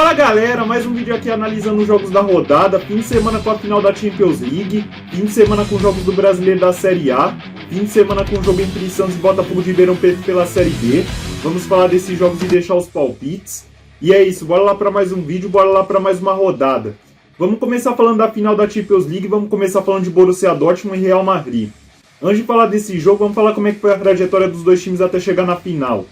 Fala galera, mais um vídeo aqui analisando os jogos da rodada, fim de semana com a final da Champions League, fim de semana com jogos do Brasileiro da Série A, fim de semana com o jogo entre Santos e Botafogo de Ribeirão Preto pela Série B. Vamos falar desses jogos e deixar os palpites. E é isso, bora lá para mais um vídeo, bora lá para mais uma rodada. Vamos começar falando da final da Champions League, vamos começar falando de Borussia Dortmund e Real Madrid. Antes de falar desse jogo, vamos falar como é que foi a trajetória dos dois times até chegar na final.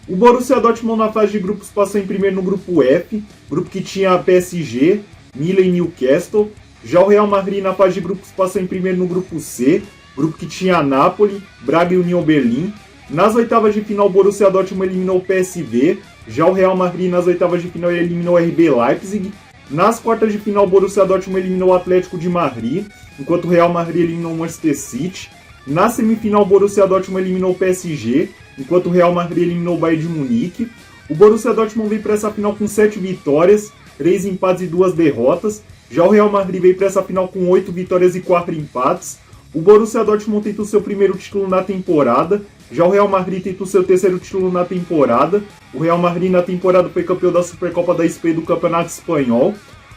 O Borussia Dortmund na fase de grupos passou em primeiro no grupo F, grupo que tinha PSG, Milan e Newcastle. Já o Real Madrid na fase de grupos passou em primeiro no grupo C, grupo que tinha Napoli, Braga e União Berlim. Nas oitavas de final, o Borussia Dortmund eliminou o PSV, já o Real Madrid nas oitavas de final eliminou o RB Leipzig. Nas quartas de final, o Borussia Dortmund eliminou o Atlético de Madrid, enquanto o Real Madrid eliminou o Manchester City. Na semifinal, o Borussia Dortmund eliminou o PSG, enquanto o Real Madrid eliminou o Bayern de Munique. O Borussia Dortmund veio para essa final com 7 vitórias, 3 empates e 2 derrotas. Já o Real Madrid veio para essa final com 8 vitórias e 4 empates. O Borussia Dortmund tentou seu primeiro título na temporada, já o Real Madrid tentou seu terceiro título na temporada. O Real Madrid na temporada foi campeão da Supercopa da Espanha e do Campeonato Espanhol.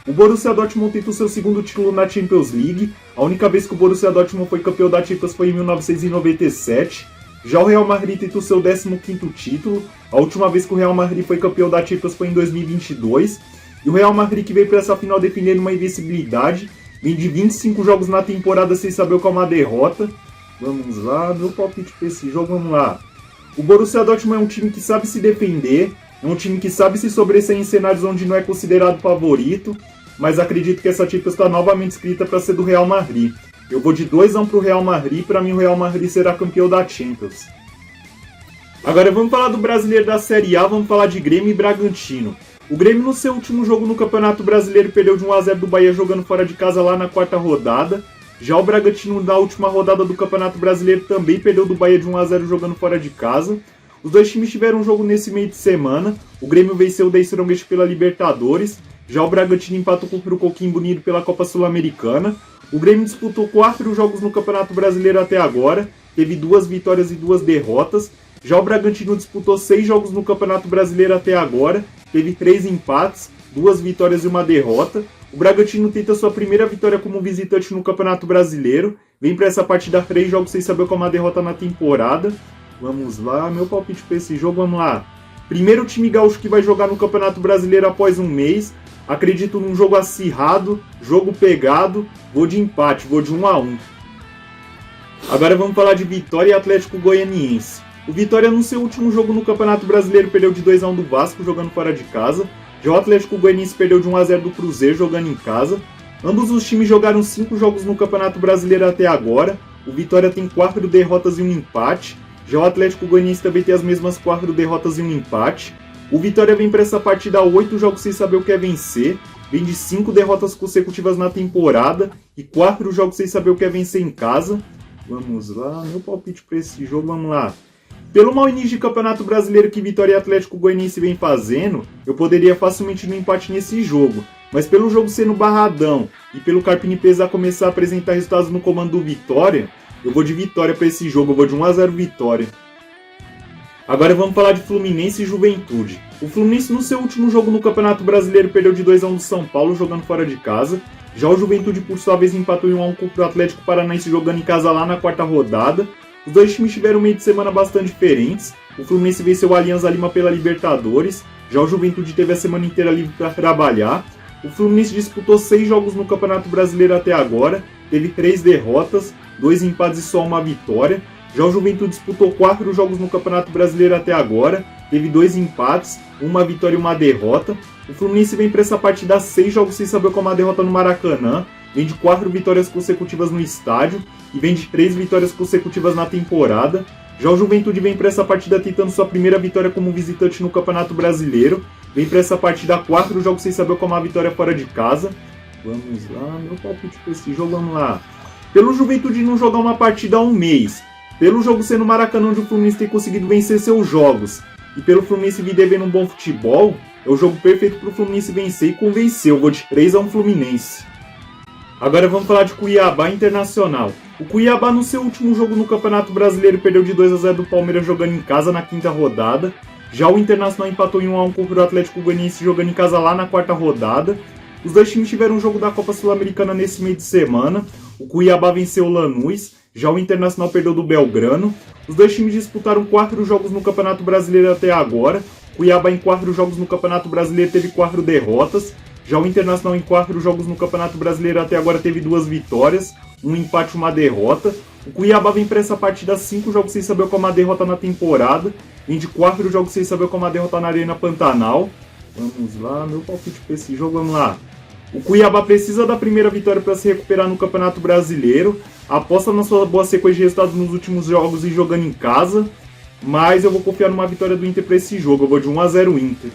O Borussia Dortmund tentou seu segundo título na Champions League. A única vez que o Borussia Dortmund foi campeão da Champions foi em 1997. Já o Real Madrid tentou seu 15º título. A última vez que o Real Madrid foi campeão da Champions foi em 2022. E o Real Madrid, que veio para essa final defendendo uma invencibilidade, vem de 25 jogos na temporada sem saber o que é uma derrota. Vamos lá, meu palpite para esse jogo, vamos lá. O Borussia Dortmund é um time que sabe se defender, é um time que sabe se sobressair em cenários onde não é considerado favorito, mas acredito que essa Champions está novamente escrita para ser do Real Madrid. Eu vou de 2-1 para o Real Madrid, para mim o Real Madrid será campeão da Champions. Agora vamos falar do Brasileiro da Série A, vamos falar de Grêmio e Bragantino. O Grêmio no seu último jogo no Campeonato Brasileiro perdeu de 1-0 do Bahia jogando fora de casa lá na quarta rodada. Já o Bragantino na última rodada do Campeonato Brasileiro também perdeu do Bahia de 1-0 jogando fora de casa. Os dois times tiveram um jogo nesse meio de semana. O Grêmio venceu o The Strongest pela Libertadores. Já o Bragantino empatou com o Coquimbo Unido pela Copa Sul-Americana. O Grêmio disputou 4 jogos no Campeonato Brasileiro até agora. Teve 2 vitórias e 2 derrotas. Já o Bragantino disputou 6 jogos no Campeonato Brasileiro até agora. Teve 3 empates, 2 vitórias e 1 derrota. O Bragantino tenta sua primeira vitória como visitante no Campeonato Brasileiro. Vem para essa partida 3 jogos sem saber como uma derrota na temporada. Vamos lá, meu palpite para esse jogo, vamos lá. Primeiro time gaúcho que vai jogar no Campeonato Brasileiro após um mês. Acredito num jogo acirrado, jogo pegado. Vou de empate, vou de 1-1. Agora vamos falar de Vitória e Atlético Goianiense. O Vitória no seu último jogo no Campeonato Brasileiro perdeu de 2-1 do Vasco jogando fora de casa. Já o Atlético Goianiense perdeu de 1-0 do Cruzeiro jogando em casa. Ambos os times jogaram 5 jogos no Campeonato Brasileiro até agora. O Vitória tem 4 derrotas e 1 empate. Já o Atlético Goianiense também tem as mesmas 4 derrotas e 1 empate. O Vitória vem para essa partida 8 jogos sem saber o que é vencer. Vem de 5 derrotas consecutivas na temporada e 4 jogos sem saber o que é vencer em casa. Vamos lá, meu palpite para esse jogo, vamos lá. Pelo mau início de Campeonato Brasileiro que Vitória e Atlético Goianiense vem fazendo, eu poderia facilmente ir no empate nesse jogo. Mas pelo jogo sendo barradão e pelo Carpini Pesar começar a apresentar resultados no comando do Vitória, eu vou de vitória para esse jogo, eu vou de 1-0 Vitória. Agora vamos falar de Fluminense e Juventude. O Fluminense no seu último jogo no Campeonato Brasileiro perdeu de 2-1 do São Paulo jogando fora de casa. Já o Juventude por sua vez empatou em 1-1 contra o Atlético Paranaense jogando em casa lá na quarta rodada. Os dois times tiveram meio de semana bastante diferentes. O Fluminense venceu o Alianza Lima pela Libertadores. Já o Juventude teve a semana inteira livre para trabalhar. O Fluminense disputou 6 jogos no Campeonato Brasileiro até agora. Teve 3 derrotas, 2 empates e só 1 vitória. Já o Juventude disputou 4 jogos no Campeonato Brasileiro até agora. Teve 2 empates, 1 vitória e 1 derrota. O Fluminense vem para essa partida 6 jogos sem saber como uma derrota no Maracanã. Vem de 4 vitórias consecutivas no estádio e vem de 3 vitórias consecutivas na temporada. Já o Juventude vem para essa partida tentando sua primeira vitória como visitante no Campeonato Brasileiro. Vem para essa partida 4 jogos sem saber como uma vitória fora de casa. Vamos lá, meu palpite para esse jogo, vamos lá. Pelo Juventude não jogar uma partida há um mês, pelo jogo ser no Maracanã onde o Fluminense tem conseguido vencer seus jogos, e pelo Fluminense vir devendo um bom futebol, é o jogo perfeito para o Fluminense vencer e convencer. Eu vou de 3-1 Fluminense. Agora vamos falar de Cuiabá Internacional. O Cuiabá no seu último jogo no Campeonato Brasileiro perdeu de 2-0 do Palmeiras jogando em casa na quinta rodada. Já o Internacional empatou em 1-1 contra o Atlético Goianiense jogando em casa lá na quarta rodada. Os dois times tiveram um jogo da Copa Sul-Americana nesse meio de semana. O Cuiabá venceu o Lanús, já o Internacional perdeu do Belgrano. Os dois times disputaram 4 jogos no Campeonato Brasileiro até agora. O Cuiabá em 4 jogos no Campeonato Brasileiro teve 4 derrotas. Já o Internacional em 4 jogos no Campeonato Brasileiro até agora teve 2 vitórias, um empate e uma derrota. O Cuiabá vem para essa partida 5 jogos sem saber como a derrota na temporada. Vem de 4 jogos sem saber como a derrota na Arena Pantanal. Vamos lá, meu palpite para esse jogo, vamos lá. O Cuiabá precisa da primeira vitória para se recuperar no Campeonato Brasileiro. Aposta na sua boa sequência de resultados nos últimos jogos e jogando em casa. Mas eu vou confiar numa vitória do Inter para esse jogo. Eu vou de 1-0 Inter.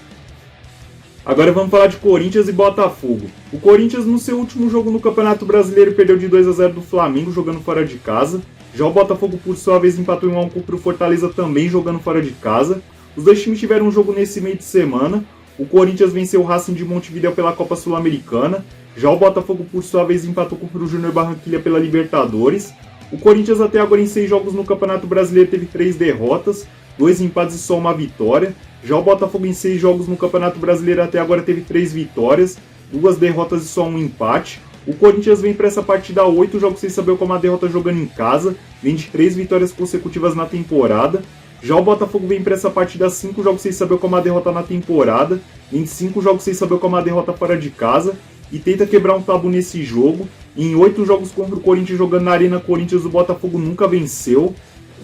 Agora vamos falar de Corinthians e Botafogo. O Corinthians no seu último jogo no Campeonato Brasileiro perdeu de 2-0 do Flamengo jogando fora de casa. Já o Botafogo por sua vez empatou em 1-1 contra o Fortaleza também jogando fora de casa. Os dois times tiveram um jogo nesse meio de semana. O Corinthians venceu o Racing de Montevidéu pela Copa Sul-Americana. Já o Botafogo, por sua vez, empatou contra o Júnior Barranquilla pela Libertadores. O Corinthians até agora em 6 jogos no Campeonato Brasileiro teve 3 derrotas, 2 empates e só uma vitória. Já o Botafogo em 6 jogos no Campeonato Brasileiro até agora teve 3 vitórias, 2 derrotas e só um empate. O Corinthians vem para essa partida 8 jogos sem saber como a derrota jogando em casa, vem de 3 vitórias consecutivas na temporada. Já o Botafogo vem para essa partida 5 jogos sem saber como a derrota na temporada, em 5 jogos sem saber como a derrota fora de casa, e tenta quebrar um tabu nesse jogo. Em 8 jogos contra o Corinthians jogando na Arena Corinthians, o Botafogo nunca venceu.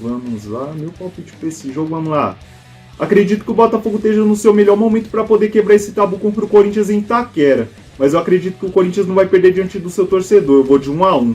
Vamos lá, meu palpite para esse jogo, vamos lá. Acredito que o Botafogo esteja no seu melhor momento para poder quebrar esse tabu contra o Corinthians em Itaquera, mas eu acredito que o Corinthians não vai perder diante do seu torcedor, eu vou de 1-1.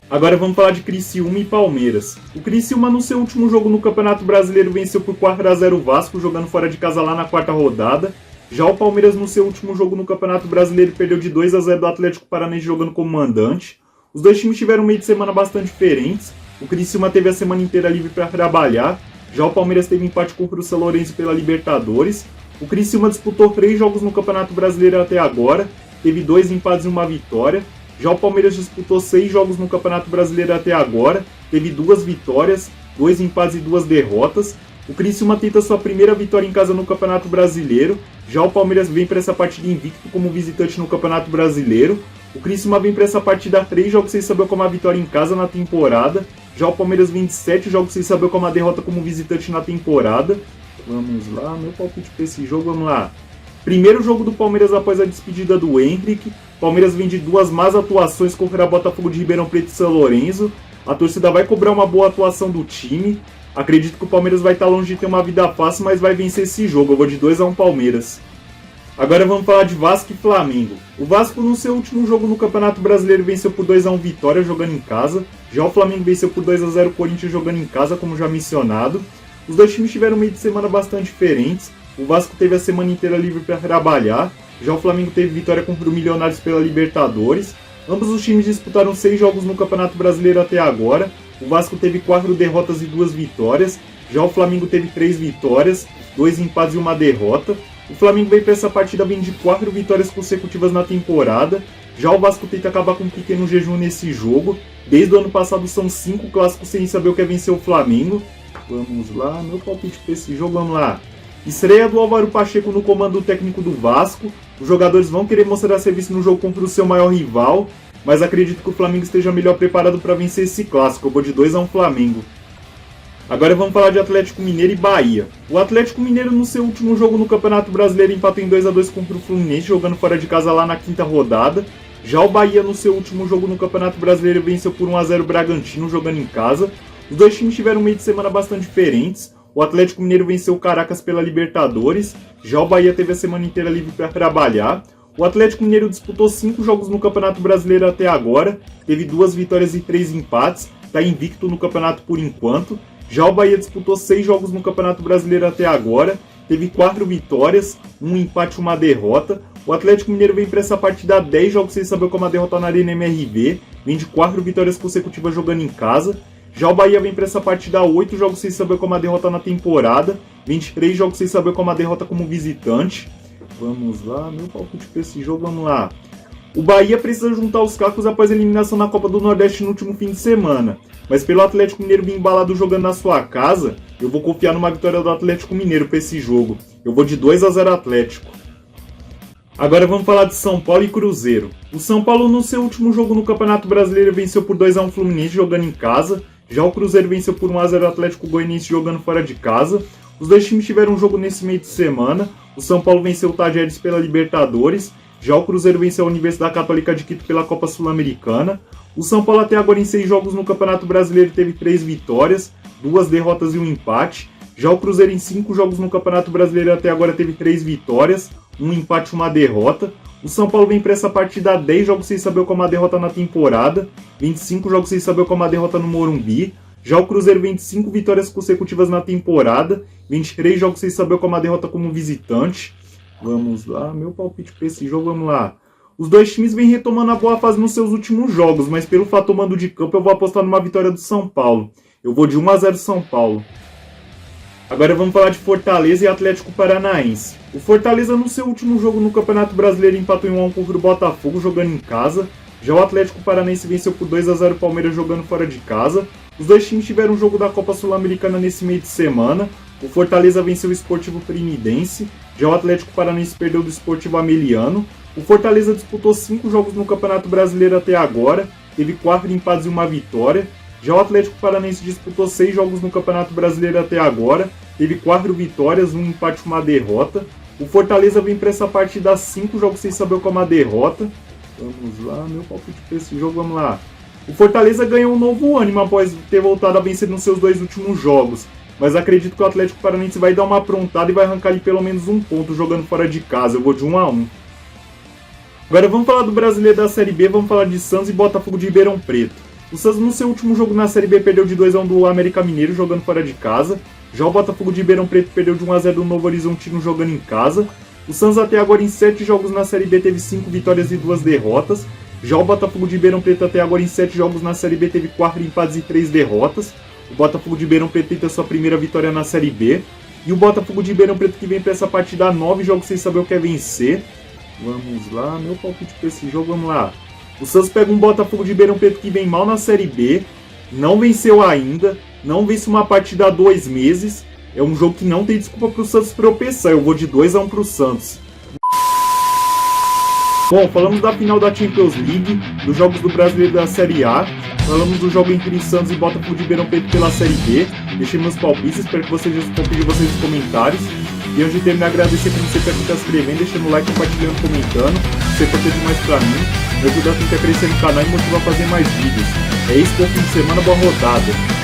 Agora vamos falar de Criciúma e Palmeiras. O Criciúma no seu último jogo no Campeonato Brasileiro venceu por 4-0 o Vasco, jogando fora de casa lá na quarta rodada. Já o Palmeiras no seu último jogo no Campeonato Brasileiro perdeu de 2-0 do Atlético Paranaense jogando como mandante. Os dois times tiveram um meio de semana bastante diferentes. O Criciúma teve a semana inteira livre para trabalhar. Já o Palmeiras teve empate contra o São Lourenço pela Libertadores. O Criciúma disputou 3 jogos no Campeonato Brasileiro até agora. Teve 2 empates e uma vitória. Já o Palmeiras disputou 6 jogos no Campeonato Brasileiro até agora, teve 2 vitórias, 2 empates e 2 derrotas. O Criciúma tenta sua primeira vitória em casa no Campeonato Brasileiro. Já o Palmeiras vem para essa partida invicto como visitante no Campeonato Brasileiro. O Criciúma vem para essa partida 3 jogos sem saber como a vitória em casa na temporada. Já o Palmeiras vem de 7 jogos sem saber como a derrota como visitante na temporada. Vamos lá, meu palpite para esse jogo, vamos lá. Primeiro jogo do Palmeiras após a despedida do Henrique. Palmeiras vem de 2 más atuações contra a Botafogo de Ribeirão Preto e São Lourenço. A torcida vai cobrar uma boa atuação do time. Acredito que o Palmeiras vai estar longe de ter uma vida fácil, mas vai vencer esse jogo. Eu vou de 2-1 Palmeiras. Agora vamos falar de Vasco e Flamengo. O Vasco no seu último jogo no Campeonato Brasileiro venceu por 2-1 Vitória jogando em casa. Já o Flamengo venceu por 2-0 Corinthians jogando em casa, como já mencionado. Os dois times tiveram um meio de semana bastante diferentes. O Vasco teve a semana inteira livre para trabalhar. Já o Flamengo teve vitória contra o Milionários pela Libertadores. Ambos os times disputaram 6 jogos no Campeonato Brasileiro até agora. O Vasco teve 4 derrotas e 2 vitórias. Já o Flamengo teve 3 vitórias, 2 empates e uma derrota. O Flamengo veio para essa partida vindo de 4 vitórias consecutivas na temporada. Já o Vasco tenta acabar com um pequeno jejum nesse jogo. Desde o ano passado são 5 clássicos sem saber o que é vencer o Flamengo. Vamos lá, meu palpite para esse jogo, vamos lá. Estreia do Álvaro Pacheco no comando técnico do Vasco. Os jogadores vão querer mostrar serviço no jogo contra o seu maior rival, mas acredito que o Flamengo esteja melhor preparado para vencer esse clássico. Eu vou de 2-1 Flamengo. Agora vamos falar de Atlético Mineiro e Bahia. O Atlético Mineiro no seu último jogo no Campeonato Brasileiro empatou em 2-2 contra o Fluminense, jogando fora de casa lá na quinta rodada. Já o Bahia no seu último jogo no Campeonato Brasileiro venceu por 1-0 o Bragantino, jogando em casa. Os dois times tiveram um meio de semana bastante diferentes. O Atlético Mineiro venceu o Caracas pela Libertadores. Já o Bahia teve a semana inteira livre para trabalhar. O Atlético Mineiro disputou 5 jogos no Campeonato Brasileiro até agora. Teve 2 vitórias e 3 empates. Está invicto no campeonato por enquanto. Já o Bahia disputou 6 jogos no Campeonato Brasileiro até agora. Teve 4 vitórias, 1 empate e uma derrota. O Atlético Mineiro vem para essa partida 10 jogos sem saber como a derrota na Arena MRV. Vem de 4 vitórias consecutivas jogando em casa. Já o Bahia vem para essa partida 8 jogos sem saber como a derrota na temporada, 23 jogos sem saber como a derrota como visitante. Vamos lá, meu palpite para esse jogo, vamos lá. O Bahia precisa juntar os cacos após a eliminação na Copa do Nordeste no último fim de semana. Mas pelo Atlético Mineiro vir embalado jogando na sua casa, eu vou confiar numa vitória do Atlético Mineiro para esse jogo. Eu vou de 2-0 Atlético. Agora vamos falar de São Paulo e Cruzeiro. O São Paulo no seu último jogo no Campeonato Brasileiro venceu por 2-1 Fluminense jogando em casa. Já o Cruzeiro venceu por 1-0 Atlético Goianiense jogando fora de casa. Os dois times tiveram um jogo nesse meio de semana. O São Paulo venceu o Tajeres pela Libertadores. Já o Cruzeiro venceu a Universidade Católica de Quito pela Copa Sul-Americana. O São Paulo até agora em 6 jogos no Campeonato Brasileiro teve 3 vitórias, 2 derrotas e 1 empate. Já o Cruzeiro em 5 jogos no Campeonato Brasileiro até agora teve 3 vitórias, 1 empate e 1 derrota. O São Paulo vem para essa partida 10 jogos sem saber como a derrota na temporada, 25 jogos sem saber como a derrota no Morumbi. Já o Cruzeiro vem de 5 vitórias consecutivas na temporada, 23 jogos sem saber como a derrota como visitante. Vamos lá, meu palpite para esse jogo, vamos lá. Os dois times vêm retomando a boa fase nos seus últimos jogos, mas pelo fator mando de campo eu vou apostar numa vitória do São Paulo. Eu vou de 1-0 São Paulo. Agora vamos falar de Fortaleza e Atlético Paranaense. O Fortaleza no seu último jogo no Campeonato Brasileiro empatou em 1-1 contra o Botafogo jogando em casa. Já o Atlético Paranaense venceu por 2-0 o Palmeiras jogando fora de casa. Os dois times tiveram um jogo da Copa Sul-Americana nesse meio de semana. O Fortaleza venceu o Sportivo Trinidense. Já o Atlético Paranaense perdeu do Sportivo Ameliano. O Fortaleza disputou 5 jogos no Campeonato Brasileiro até agora, teve 4 empates e 1 vitória. Já o Atlético Paranaense disputou 6 jogos no Campeonato Brasileiro até agora, teve 4 vitórias, 1 empate e 1 derrota. O Fortaleza vem para essa partida 5 jogos sem saber como a derrota. Vamos lá, meu palpite para esse jogo, vamos lá. O Fortaleza ganhou um novo ânimo após ter voltado a vencer nos seus 2 últimos jogos. Mas acredito que o Atlético Paranaense vai dar uma aprontada e vai arrancar ali pelo menos um ponto jogando fora de casa. Eu vou de 1-1. Agora vamos falar do Brasileiro da Série B, vamos falar de Santos e Botafogo de Ribeirão Preto. O Santos no seu último jogo na Série B perdeu de 2-1 do América Mineiro jogando fora de casa. Já o Botafogo de Ribeirão Preto perdeu de 1-0 do Novo Horizontino jogando em casa. O Santos até agora em 7 jogos na Série B teve 5 vitórias e 2 derrotas. Já o Botafogo de Ribeirão Preto até agora em 7 jogos na Série B teve 4 empates e 3 derrotas. O Botafogo de Ribeirão Preto tenta sua primeira vitória na Série B. E o Botafogo de Ribeirão Preto que vem para essa partida 9 jogos sem saber o que é vencer. Vamos lá, meu palpite para esse jogo, vamos lá. O Santos pega um Botafogo de Ribeirão Preto que vem mal na Série B, não venceu ainda, não vence uma partida há 2 meses. É um jogo que não tem desculpa para o Santos tropeçar, eu vou de 2-1 para o Santos. Bom, falamos da final da Champions League, dos jogos do Brasileiro da Série A, falamos do jogo entre Santos e Botafogo de Ribeirão Preto pela Série B, deixei meus palpites, espero que vocês respondam de vocês nos comentários. E antes de terminar, agradecer por você que está se inscrevendo, deixando o like, compartilhando, comentando. Isso é importante demais pra mim, me ajuda a tentar crescer no canal e motivar a fazer mais vídeos. É isso, bom fim de semana, boa rodada.